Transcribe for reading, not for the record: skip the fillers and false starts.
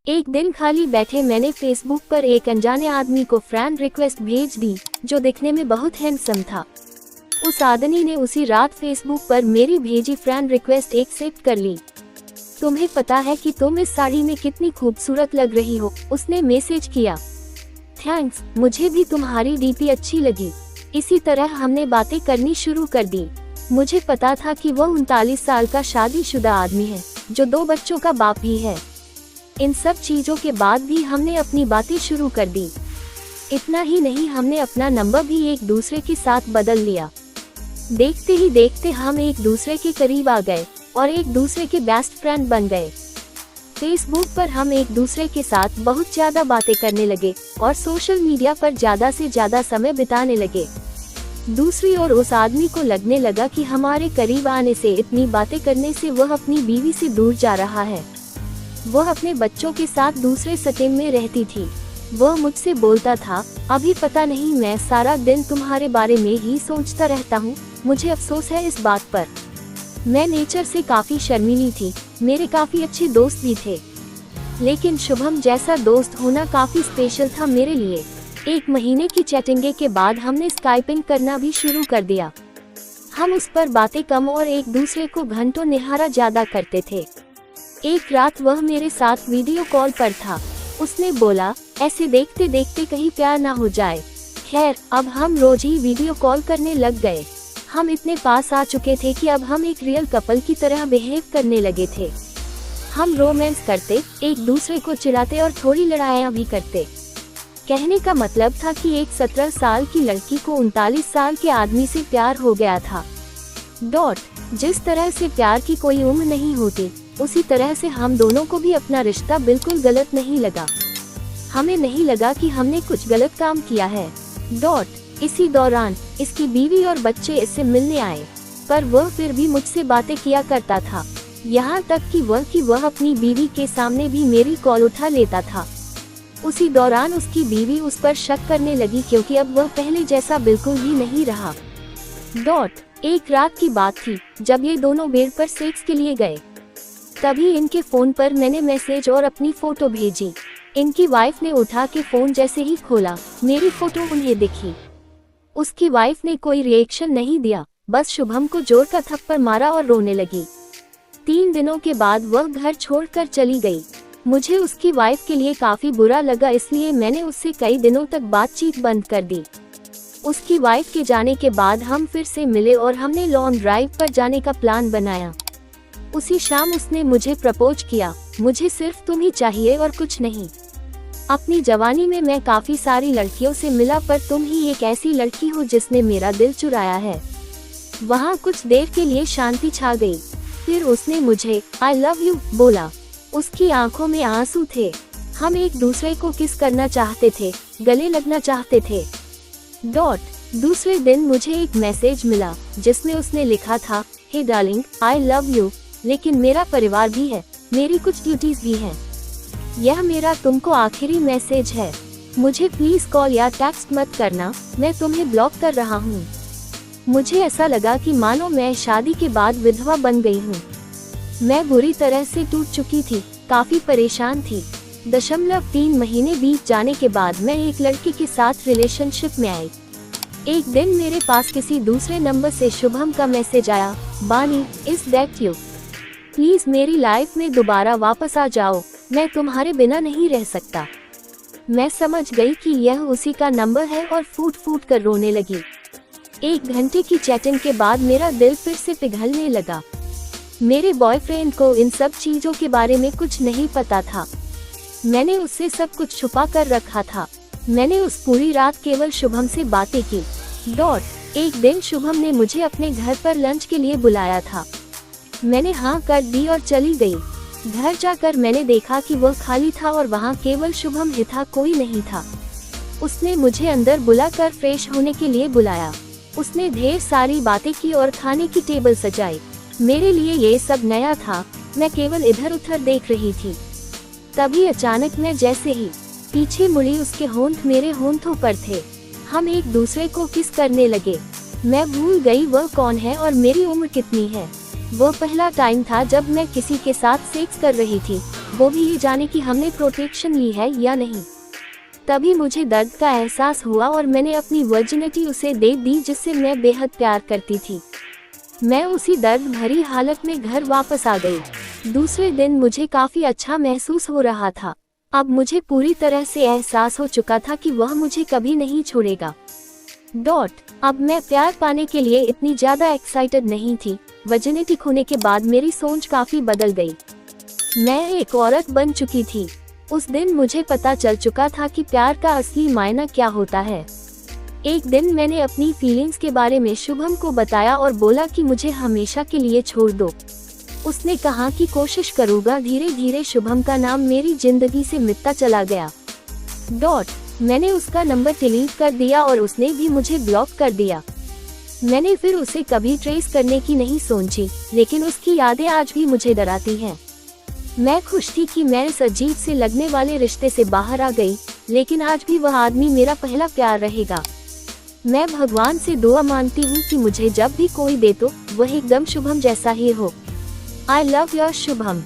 एक दिन खाली बैठे मैंने फेसबुक पर एक अनजाने आदमी को फ्रेंड रिक्वेस्ट भेज दी, जो दिखने में बहुत हैंडसम था। उस आदमी ने उसी रात फेसबुक पर मेरी भेजी फ्रेंड रिक्वेस्ट एक्सेप्ट कर ली। तुम्हें पता है कि तुम इस साड़ी में कितनी खूबसूरत लग रही हो, उसने मैसेज किया। थैंक्स, मुझे भी तुम्हारी डीपी अच्छी लगी। इसी तरह हमने बातें करनी शुरू कर दी। मुझे पता था कि वो 39 साल का शादीशुदा आदमी है, जो 2 बच्चों का बाप भी है। इन सब चीजों के बाद भी हमने अपनी बातें शुरू कर दी। इतना ही नहीं, हमने अपना नंबर भी एक दूसरे के साथ बदल लिया। देखते ही देखते हम एक दूसरे के करीब आ गए और एक दूसरे के बेस्ट फ्रेंड बन गए। फेसबुक पर हम एक दूसरे के साथ बहुत ज्यादा बातें करने लगे और सोशल मीडिया पर ज्यादा से ज्यादा समय बिताने लगे। दूसरी ओर उस आदमी को लगने लगा कि हमारे करीब आने से, इतनी बातें करने से वह अपनी बीवी से दूर जा रहा है। वह अपने बच्चों के साथ दूसरे सिटी में रहती थी। वह मुझसे बोलता था, अभी पता नहीं, मैं सारा दिन तुम्हारे बारे में ही सोचता रहता हूँ। मुझे अफसोस है इस बात पर। मैं नेचर से काफी शर्मीली थी। मेरे काफी अच्छे दोस्त भी थे, लेकिन शुभम जैसा दोस्त होना काफी स्पेशल था मेरे लिए। 1 महीने की चैटिंग के बाद हमने स्काइपिंग करना भी शुरू कर दिया। हम उस पर बातें कम और एक दूसरे को घंटों निहारा ज्यादा करते थे। एक रात वह मेरे साथ वीडियो कॉल पर था। उसने बोला, ऐसे देखते देखते कहीं प्यार ना हो जाए। खैर, अब हम रोज ही वीडियो कॉल करने लग गए। हम इतने पास आ चुके थे कि अब हम एक रियल कपल की तरह बिहेव करने लगे थे। हम रोमांस करते, एक दूसरे को चिढ़ाते और थोड़ी लड़ाइयाँ भी करते। कहने का मतलब था कि एक 17 साल की लड़की को 39 साल के आदमी से प्यार हो गया था। जिस तरह से प्यार की कोई उम्र नहीं होती, उसी तरह से हम दोनों को भी अपना रिश्ता बिल्कुल गलत नहीं लगा। हमें नहीं लगा कि हमने कुछ गलत काम किया है। इसी दौरान इसकी बीवी और बच्चे इससे मिलने आए, पर वह फिर भी मुझसे बातें किया करता था। यहाँ तक कि वह अपनी बीवी के सामने भी मेरी कॉल उठा लेता था। उसी दौरान उसकी बीवी उस पर शक करने लगी, क्योंकि अब वह पहले जैसा बिल्कुल भी नहीं रहा। एक रात की बात थी, जब ये दोनों बेड पर सेक्स के लिए गए। तभी इनके फोन पर मैंने मैसेज और अपनी फोटो भेजी। इनकी वाइफ ने उठा के फोन जैसे ही खोला, मेरी फोटो उन्हें दिखी। उसकी वाइफ ने कोई रिएक्शन नहीं दिया, बस शुभम को जोर का थप्पड़ मारा और रोने लगी। 3 दिनों के बाद वह घर छोड़कर चली गई। मुझे उसकी वाइफ के लिए काफी बुरा लगा, इसलिए मैंने उससे कई दिनों तक बातचीत बंद कर दी। उसकी वाइफ के जाने के बाद हम फिर से मिले और हमने लॉन्ग ड्राइव पर जाने का प्लान बनाया। उसी शाम उसने मुझे प्रपोज किया। मुझे सिर्फ तुम ही चाहिए और कुछ नहीं। अपनी जवानी में मैं काफी सारी लड़कियों से मिला, पर तुम ही एक ऐसी लड़की हो जिसने मेरा दिल चुराया है। वहाँ कुछ देर के लिए शांति छा गई। फिर उसने मुझे आई लव यू बोला। उसकी आंखों में आंसू थे। हम एक दूसरे को किस करना चाहते थे, गले लगना चाहते थे। दूसरे दिन मुझे एक मैसेज मिला, जिसमें उसने लिखा था, हे डार्लिंग, आई लव यू, लेकिन मेरा परिवार भी है, मेरी कुछ ड्यूटीज भी हैं। यह मेरा तुमको आखिरी मैसेज है। मुझे प्लीज कॉल या टेक्स्ट मत करना, मैं तुम्हें ब्लॉक कर रहा हूँ। मुझे ऐसा लगा कि मानो मैं शादी के बाद विधवा बन गई हूँ। मैं बुरी तरह से टूट चुकी थी, काफी परेशान थी। 3 महीने बीत जाने के बाद मैं एक लड़की के साथ रिलेशनशिप में आई। एक दिन मेरे पास किसी दूसरे नंबर से शुभम का मैसेज आया, बानी, इज दैट यू? प्लीज मेरी लाइफ में दोबारा वापस आ जाओ, मैं तुम्हारे बिना नहीं रह सकता। मैं समझ गई कि यह उसी का नंबर है और फूट फूट कर रोने लगी। 1 घंटे की चैटिंग के बाद मेरा दिल फिर से पिघलने लगा। मेरे बॉयफ्रेंड को इन सब चीजों के बारे में कुछ नहीं पता था। मैंने उससे सब कुछ छुपा कर रखा था। मैंने उस पूरी रात केवल शुभम से बातें की। एक दिन शुभम ने मुझे अपने घर पर लंच के लिए बुलाया था। मैंने हाँ कर दी और चली गई। घर जाकर मैंने देखा कि वह खाली था और वहाँ केवल शुभम ही था, कोई नहीं था। उसने मुझे अंदर बुलाकर फ्रेश होने के लिए बुलाया। उसने ढेर सारी बातें की और खाने की टेबल सजाई। मेरे लिए ये सब नया था। मैं केवल इधर उधर देख रही थी। तभी अचानक मैं जैसे ही पीछे मुड़ी, उसके होंठ मेरे होंठों पर थे। हम एक दूसरे को किस करने लगे। मैं भूल गई वह कौन है और मेरी उम्र कितनी है। वो पहला टाइम था जब मैं किसी के साथ सेक्स कर रही थी। वो भी ये जाने कि हमने प्रोटेक्शन ली है या नहीं। तभी मुझे दर्द का एहसास हुआ और मैंने अपनी वर्जिनिटी उसे दे दी जिससे मैं बेहद प्यार करती थी। मैं उसी दर्द भरी हालत में घर वापस आ गई। दूसरे दिन मुझे काफी अच्छा महसूस हो रहा था। अब मुझे पूरी तरह से एहसास हो चुका था कि वह मुझे कभी नहीं छोड़ेगा। अब मैं प्यार पाने के लिए इतनी ज्यादा एक्साइटेड नहीं थी। वर्जिनिटी खोने के बाद मेरी सोच काफी बदल गई। मैं एक औरत बन चुकी थी। उस दिन मुझे पता चल चुका था कि प्यार का असली मायना क्या होता है। एक दिन मैंने अपनी फीलिंग्स के बारे में शुभम को बताया और बोला कि मुझे हमेशा के लिए छोड़ दो। उसने कहा कि कोशिश करूँगा। धीरे धीरे शुभम का नाम मेरी जिंदगी से मिटता चला गया। मैंने उसका नंबर डिलीट कर दिया और उसने भी मुझे ब्लॉक कर दिया। मैंने फिर उसे कभी ट्रेस करने की नहीं सोची, लेकिन उसकी यादें आज भी मुझे डराती हैं। मैं खुश थी कि मैं इस अजीब से लगने वाले रिश्ते से बाहर आ गई, लेकिन आज भी वह आदमी मेरा पहला प्यार रहेगा। मैं भगवान से दुआ मांगती हूँ कि मुझे जब भी कोई दे तो वह एकदम शुभम जैसा ही हो। I love your Shubham.